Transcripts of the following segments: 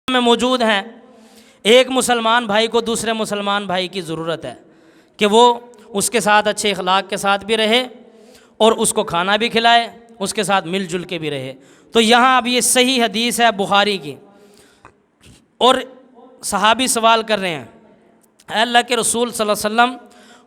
میں موجود ہیں، ایک مسلمان بھائی کو دوسرے مسلمان بھائی کی ضرورت ہے کہ وہ اس کے ساتھ اچھے اخلاق کے ساتھ بھی رہے اور اس کو کھانا بھی کھلائے، اس کے ساتھ مل جل کے بھی رہے۔ تو یہاں اب یہ صحیح حدیث ہے بخاری کی، اور صحابی سوال کر رہے ہیں اے اللہ کے رسول صلی اللہ علیہ وسلم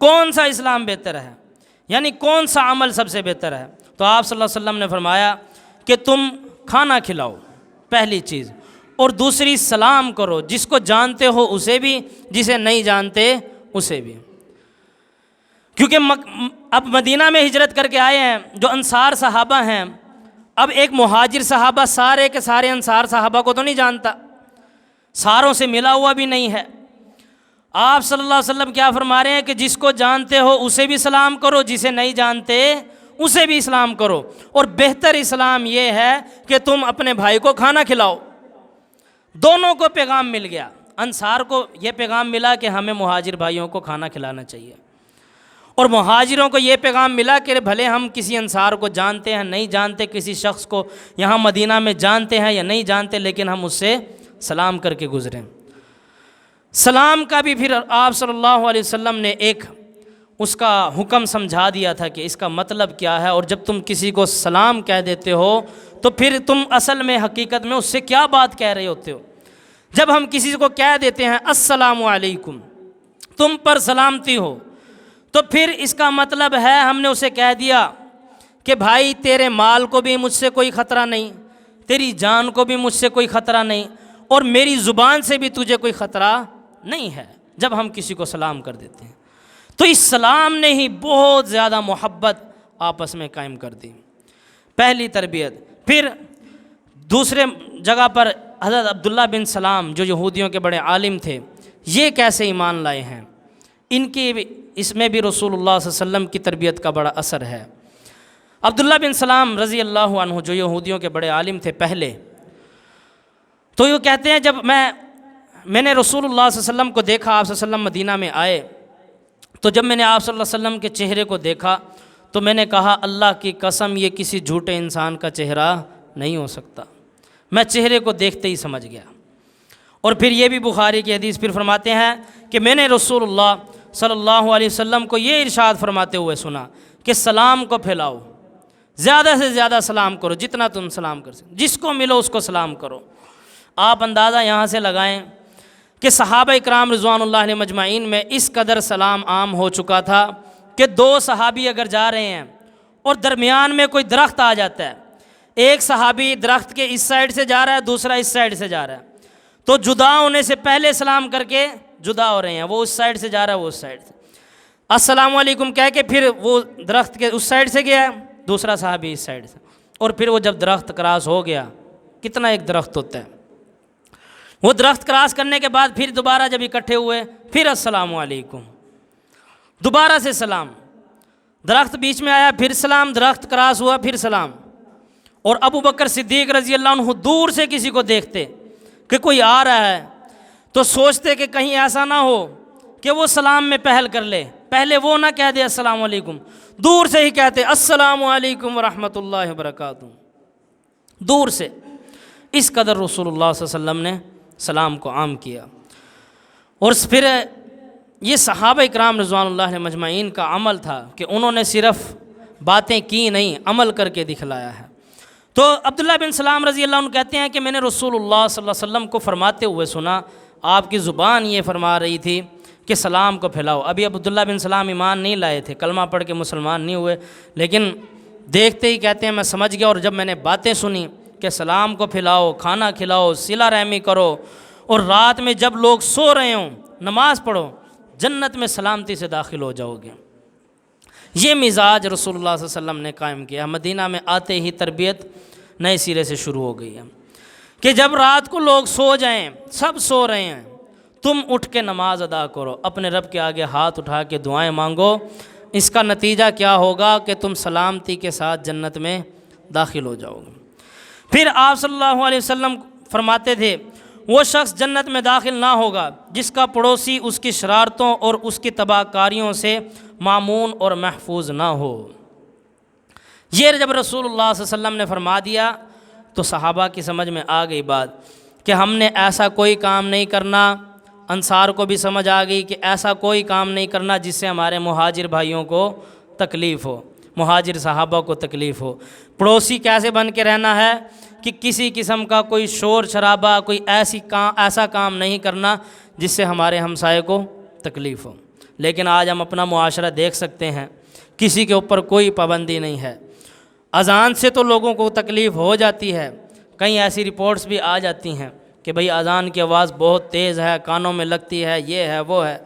کون سا اسلام بہتر ہے، یعنی کون سا عمل سب سے بہتر ہے؟ تو آپ صلی اللہ علیہ وسلم نے فرمایا کہ تم کھانا کھلاؤ پہلی چیز، اور دوسری سلام کرو، جس کو جانتے ہو اسے بھی، جسے نہیں جانتے اسے بھی۔ کیونکہ اب مدینہ میں ہجرت کر کے آئے ہیں جو انصار صحابہ ہیں، اب ایک مہاجر صحابہ سارے کے سارے انصار صحابہ کو تو نہیں جانتا، ساروں سے ملا ہوا بھی نہیں ہے۔ آپ صلی اللہ علیہ وسلم کیا فرما رہے ہیں کہ جس کو جانتے ہو اسے بھی سلام کرو، جسے نہیں جانتے اسے بھی اسلام کرو، اور بہتر اسلام یہ ہے کہ تم اپنے بھائی کو کھانا کھلاؤ۔ دونوں کو پیغام مل گیا، انصار کو یہ پیغام ملا کہ ہمیں مہاجر بھائیوں کو کھانا کھلانا چاہیے، اور مہاجروں کو یہ پیغام ملا کہ بھلے ہم کسی انصار کو جانتے ہیں نہیں جانتے، کسی شخص کو یہاں مدینہ میں جانتے ہیں یا نہیں جانتے، لیکن ہم اس سے سلام کر کے گزریں۔ سلام کا بھی پھر آپ صلی اللہ علیہ وسلم نے ایک اس کا حکم سمجھا دیا تھا کہ اس کا مطلب کیا ہے، اور جب تم کسی کو سلام کہہ دیتے ہو تو پھر تم اصل میں حقیقت میں اس سے کیا بات کہہ رہے ہوتے ہو۔ جب ہم کسی کو کہہ دیتے ہیں السلام علیکم، تم پر سلامتی ہو، تو پھر اس کا مطلب ہے ہم نے اسے کہہ دیا کہ بھائی تیرے مال کو بھی مجھ سے کوئی خطرہ نہیں، تیری جان کو بھی مجھ سے کوئی خطرہ نہیں، اور میری زبان سے بھی تجھے کوئی خطرہ نہیں ہے، جب ہم کسی کو سلام کر دیتے ہیں۔ تو اس سلام نے ہی بہت زیادہ محبت آپس میں قائم کر دی، پہلی تربیت۔ پھر دوسرے جگہ پر حضرت عبداللہ بن سلام جو یہودیوں کے بڑے عالم تھے، یہ کیسے ایمان لائے ہیں، ان کی اس میں بھی رسول اللہ صلی اللہ علیہ وسلم کی تربیت کا بڑا اثر ہے۔ عبداللہ بن سلام رضی اللہ عنہ جو یہودیوں کے بڑے عالم تھے پہلے، تو یہ کہتے ہیں جب میں نے رسول اللہ صلی اللہ علیہ وسلم کو دیکھا، آپ صلی اللہ علیہ وسلم مدینہ میں آئے، تو جب میں نے آپ صلی اللہ علیہ وسلم کے چہرے کو دیکھا تو میں نے کہا اللہ کی قسم یہ کسی جھوٹے انسان کا چہرہ نہیں ہو سکتا، میں چہرے کو دیکھتے ہی سمجھ گیا۔ اور پھر یہ بھی بخاری کی حدیث پھر فرماتے ہیں کہ میں نے رسول اللہ صلی اللہ علیہ وسلم کو یہ ارشاد فرماتے ہوئے سنا کہ سلام کو پھیلاؤ، زیادہ سے زیادہ سلام کرو، جتنا تم سلام کر سکتے، جس کو ملو اس کو سلام کرو۔ آپ اندازہ یہاں سے لگائیں کہ صحابہ اکرام رضوان اللہ علیہ مجمعین میں اس قدر سلام عام ہو چکا تھا کہ دو صحابی اگر جا رہے ہیں اور درمیان میں کوئی درخت آ جاتا ہے، ایک صحابی درخت کے اس سائڈ سے جا رہا ہے، دوسرا اس سائڈ سے جا رہا ہے، تو جدا ہونے سے پہلے سلام کر کے جدا ہو رہے ہیں، وہ اس سائڈ سے جا رہا ہے، وہ اس سائڈ سے السلام علیکم کہہ کے پھر وہ درخت کے اس سائڈ سے گیا ہے، دوسرا صحابی اس سائڈ سے، اور پھر وہ جب درخت کراس ہو گیا، کتنا ایک درخت ہوتا ہے، وہ درخت کراس کرنے کے بعد پھر دوبارہ جب اکٹھے ہوئے پھر السلام علیکم، دوبارہ سے سلام، درخت بیچ میں آیا پھر سلام، درخت کراس ہوا پھر سلام۔ اور ابو بکر صدیق رضی اللہ عنہ دور سے کسی کو دیکھتے کہ کوئی آ رہا ہے تو سوچتے کہ کہیں ایسا نہ ہو کہ وہ سلام میں پہل کر لے، پہلے وہ نہ کہہ دے السلام علیکم، دور سے ہی کہتے السلام علیکم ورحمۃ اللہ وبرکاتہ، دور سے۔ اس قدر رسول اللہ صلی اللہ علیہ وسلم نے سلام کو عام کیا۔ اور پھر یہ صحابہ اکرام رضوان اللہ علیہ مجمعین کا عمل تھا کہ انہوں نے صرف باتیں کی نہیں، عمل کر کے دکھلایا ہے۔ تو عبداللہ بن سلام رضی اللہ عنہ کہتے ہیں کہ میں نے رسول اللہ صلی اللہ علیہ وسلم کو فرماتے ہوئے سنا، آپ کی زبان یہ فرما رہی تھی کہ سلام کو پھیلاؤ۔ ابھی عبداللہ بن سلام ایمان نہیں لائے تھے، کلمہ پڑھ کے مسلمان نہیں ہوئے، لیکن دیکھتے ہی کہتے ہیں میں سمجھ گیا، اور جب میں نے باتیں سنی کہ سلام کو پھیلاؤ، کھانا کھلاؤ، صلہ رحمی کرو، اور رات میں جب لوگ سو رہے ہوں نماز پڑھو، جنت میں سلامتی سے داخل ہو جاؤ گے، یہ مزاج رسول اللہ صلی اللہ علیہ وسلم نے قائم کیا۔ مدینہ میں آتے ہی تربیت نئے سرے سے شروع ہو گئی ہے کہ جب رات کو لوگ سو جائیں، سب سو رہے ہیں، تم اٹھ کے نماز ادا کرو، اپنے رب کے آگے ہاتھ اٹھا کے دعائیں مانگو، اس کا نتیجہ کیا ہوگا کہ تم سلامتی کے ساتھ جنت میں داخل ہو جاؤ گے۔ پھر آپ صلی اللہ علیہ وسلم فرماتے تھے وہ شخص جنت میں داخل نہ ہوگا جس کا پڑوسی اس کی شرارتوں اور اس کی تباہ کاریوں سے مامون اور محفوظ نہ ہو۔ یہ جب رسول اللہ صلی اللہ علیہ وسلم نے فرما دیا تو صحابہ کی سمجھ میں آ گئی بات کہ ہم نے ایسا کوئی کام نہیں کرنا، انصار کو بھی سمجھ آ گئی کہ ایسا کوئی کام نہیں کرنا جس سے ہمارے مہاجر بھائیوں کو تکلیف ہو، مہاجر صحابہ کو تکلیف ہو۔ پڑوسی کیسے بن کے رہنا ہے کہ کسی قسم کا کوئی شور شرابہ، کوئی ایسا کام نہیں کرنا جس سے ہمارے ہمسائے کو تکلیف ہو۔ لیکن آج ہم اپنا معاشرہ دیکھ سکتے ہیں، کسی کے اوپر کوئی پابندی نہیں ہے۔ اذان سے تو لوگوں کو تکلیف ہو جاتی ہے، کئی ایسی رپورٹس بھی آ جاتی ہیں کہ بھئی اذان کی آواز بہت تیز ہے، کانوں میں لگتی ہے، یہ ہے وہ ہے،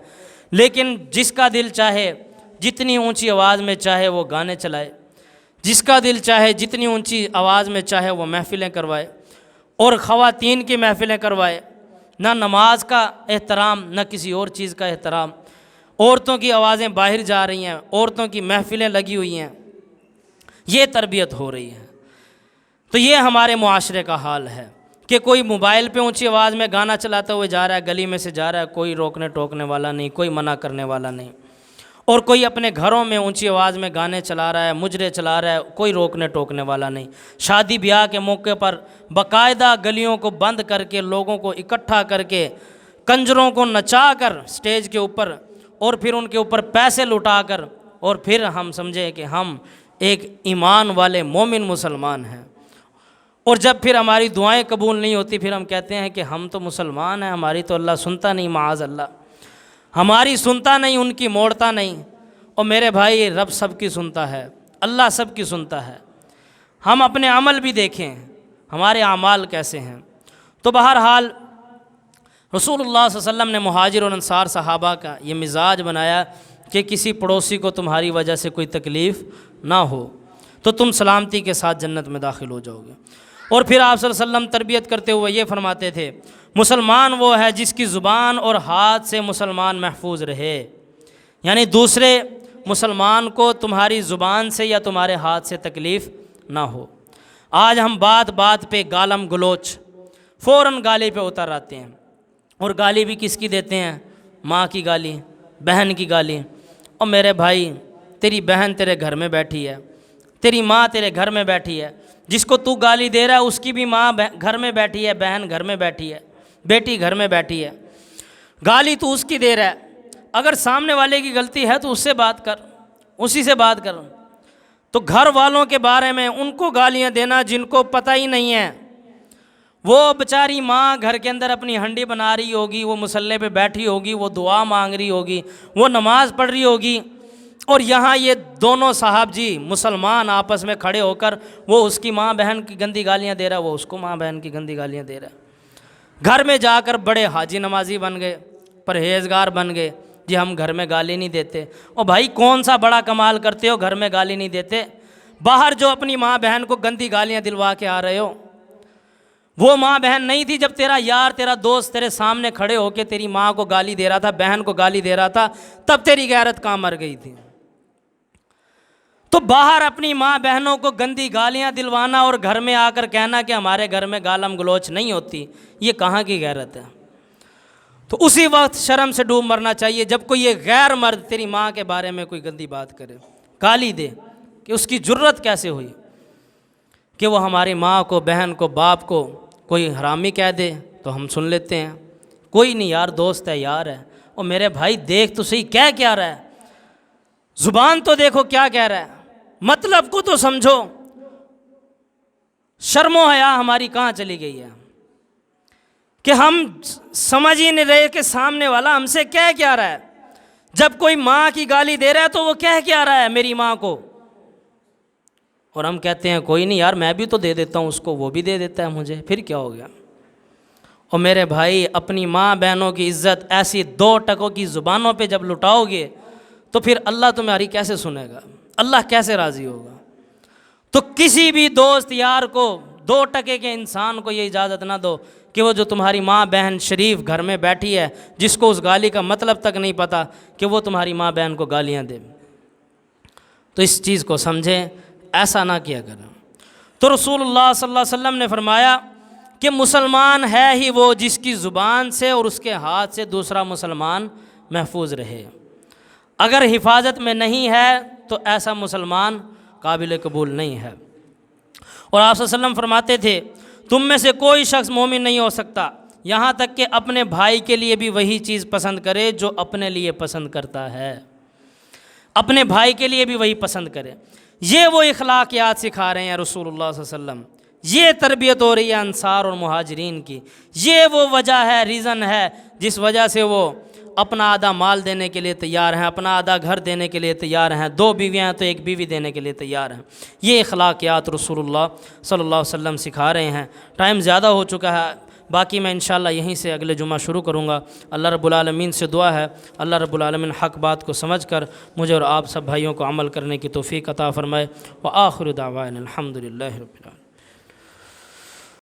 لیکن جس کا دل چاہے جتنی اونچی آواز میں چاہے وہ گانے چلائے، جس کا دل چاہے جتنی اونچی آواز میں چاہے وہ محفلیں کروائے، اور خواتین کی محفلیں کروائے، نہ نماز کا احترام نہ کسی اور چیز کا احترام، عورتوں کی آوازیں باہر جا رہی ہیں، عورتوں کی محفلیں لگی ہوئی ہیں، یہ تربیت ہو رہی ہے۔ تو یہ ہمارے معاشرے کا حال ہے کہ کوئی موبائل پہ اونچی آواز میں گانا چلاتے ہوئے جا رہا ہے، گلی میں سے جا رہا ہے، کوئی روکنے ٹوکنے والا نہیں، کوئی منع کرنے والا نہیں، اور کوئی اپنے گھروں میں اونچی آواز میں گانے چلا رہا ہے، مجرے چلا رہا ہے، کوئی روکنے ٹوکنے والا نہیں۔ شادی بیاہ کے موقع پر باقاعدہ گلیوں کو بند کر کے، لوگوں کو اکٹھا کر کے، کنجروں کو نچا کر سٹیج کے اوپر، اور پھر ان کے اوپر پیسے لٹا کر، اور پھر ہم سمجھے کہ ہم ایک ایمان والے مومن مسلمان ہیں، اور جب پھر ہماری دعائیں قبول نہیں ہوتی، پھر ہم کہتے ہیں کہ ہم تو مسلمان ہیں، ہماری تو اللہ سنتا نہیں، معاذ اللہ، ہماری سنتا نہیں، ان کی موڑتا نہیں۔ اور میرے بھائی، رب سب کی سنتا ہے، اللہ سب کی سنتا ہے۔ ہم اپنے عمل بھی دیکھیں، ہمارے اعمال کیسے ہیں۔ تو بہرحال رسول اللہ صلی اللہ علیہ وسلم نے مہاجر اور انصار صحابہ کا یہ مزاج بنایا کہ کسی پڑوسی کو تمہاری وجہ سے کوئی تکلیف نہ ہو تو تم سلامتی کے ساتھ جنت میں داخل ہو جاؤ گے۔ اور پھر آپ صلی اللہ علیہ وسلم تربیت کرتے ہوئے یہ فرماتے تھے، مسلمان وہ ہے جس کی زبان اور ہاتھ سے مسلمان محفوظ رہے، یعنی دوسرے مسلمان کو تمہاری زبان سے یا تمہارے ہاتھ سے تکلیف نہ ہو۔ آج ہم بات بات پہ گالم گلوچ، فوراً گالی پہ اتر آتے ہیں، اور گالی بھی کس کی دیتے ہیں؟ ماں کی گالی، بہن کی گالی۔ اور میرے بھائی، تیری بہن تیرے گھر میں بیٹھی ہے، تیری ماں تیرے گھر میں بیٹھی ہے، جس کو تو گالی دے رہا ہے اس کی بھی ماں گھر میں بیٹھی ہے، بہن گھر میں بیٹھی ہے، بیٹی گھر میں بیٹھی ہے، گالی تو اس کی دے رہا ہے۔ اگر سامنے والے کی غلطی ہے تو اس سے بات کر، اسی سے بات کر۔ تو گھر والوں کے بارے میں ان کو گالیاں دینا جن کو پتہ ہی نہیں ہے، وہ بیچاری ماں گھر کے اندر اپنی ہنڈی بنا رہی ہوگی، وہ مصلے پہ بیٹھی ہوگی، وہ دعا مانگ رہی ہوگی، وہ نماز پڑھ رہی ہوگی، اور یہاں یہ دونوں صاحب جی مسلمان آپس میں کھڑے ہو کر وہ اس کی ماں بہن کی گندی گالیاں دے رہا ہے، وہ اس کو ماں بہن کی گندی گالیاں دے رہا ہے۔ گھر میں جا کر بڑے حاجی نمازی بن گئے، پرہیزگار بن گئے، جی ہم گھر میں گالی نہیں دیتے۔ اور بھائی کون سا بڑا کمال کرتے ہو گھر میں گالی نہیں دیتے؟ باہر جو اپنی ماں بہن کو گندی گالیاں دلوا کے آ رہے ہو، وہ ماں بہن نہیں تھی جب تیرا یار، تیرا دوست تیرے سامنے کھڑے ہو کے تیری ماں کو گالی دے رہا تھا، بہن کو گالی دے رہا تھا، تب تیری غیرت کہاں مر گئی تھی؟ تو باہر اپنی ماں بہنوں کو گندی گالیاں دلوانا اور گھر میں آ کر کہنا کہ ہمارے گھر میں گالم گلوچ نہیں ہوتی، یہ کہاں کی غیرت ہے؟ تو اسی وقت شرم سے ڈوب مرنا چاہیے جب کوئی یہ غیر مرد تیری ماں کے بارے میں کوئی گندی بات کرے، گالی دے، کہ اس کی جرت کیسے ہوئی کہ وہ ہماری ماں کو، بہن کو، باپ کو کوئی حرامی کہہ دے تو ہم سن لیتے ہیں، کوئی نہیں یار، دوست ہے، یار ہے۔ اور میرے بھائی دیکھ تو صحیح کہہ کیا رہا ہے، زبان تو دیکھو کیا کہہ رہا ہے، مطلب کو تو سمجھو۔ شرم و حیا ہماری کہاں چلی گئی ہے کہ ہم سمجھ ہی نہیں رہے کہ سامنے والا ہم سے کہہ کیا رہا ہے۔ جب کوئی ماں کی گالی دے رہا ہے تو وہ کہہ کیا رہا ہے میری ماں کو، اور ہم کہتے ہیں کوئی نہیں یار، میں بھی تو دے دیتا ہوں اس کو، وہ بھی دے دیتا ہے مجھے، پھر کیا ہو گیا؟ اور میرے بھائی، اپنی ماں بہنوں کی عزت ایسی دو ٹکوں کی زبانوں پہ جب لٹاؤ گے تو پھر اللہ تمہاری کیسے سنے گا؟ اللہ کیسے راضی ہوگا؟ تو کسی بھی دوست یار کو، دو ٹکے کے انسان کو یہ اجازت نہ دو کہ وہ جو تمہاری ماں بہن شریف گھر میں بیٹھی ہے، جس کو اس گالی کا مطلب تک نہیں پتہ، کہ وہ تمہاری ماں بہن کو گالیاں دے۔ تو اس چیز کو سمجھیں، ایسا نہ کیا کریں۔ تو رسول اللہ صلی اللہ علیہ وسلم نے فرمایا کہ مسلمان ہے ہی وہ جس کی زبان سے اور اس کے ہاتھ سے دوسرا مسلمان محفوظ رہے۔ اگر حفاظت میں نہیں ہے تو ایسا مسلمان قابل قبول نہیں ہے۔ اور آپ صلی اللہ علیہ وسلم فرماتے تھے، تم میں سے کوئی شخص مومن نہیں ہو سکتا یہاں تک کہ اپنے بھائی کے لیے بھی وہی چیز پسند کرے جو اپنے لیے پسند کرتا ہے، اپنے بھائی کے لیے بھی وہی پسند کرے۔ یہ وہ اخلاقیات سکھا رہے ہیں رسول اللہ صلی اللہ علیہ وسلم، یہ تربیت ہو رہی ہے انصار اور مہاجرین کی، یہ وہ وجہ ہے، ریزن ہے جس وجہ سے وہ اپنا آدھا مال دینے کے لیے تیار ہیں، اپنا آدھا گھر دینے کے لیے تیار ہیں، 2 بیویاں ہیں تو 1 بیوی دینے کے لیے تیار ہیں۔ یہ اخلاقیات رسول اللہ صلی اللہ علیہ وسلم سکھا رہے ہیں۔ ٹائم زیادہ ہو چکا ہے، باقی میں انشاءاللہ یہیں سے اگلے جمعہ شروع کروں گا۔ اللہ رب العالمین سے دعا ہے اللہ رب العالمین حق بات کو سمجھ کر مجھے اور آپ سب بھائیوں کو عمل کرنے کی توفیق عطا فرمائے۔ وآخر دعوانا الحمدللہ رب العالمین۔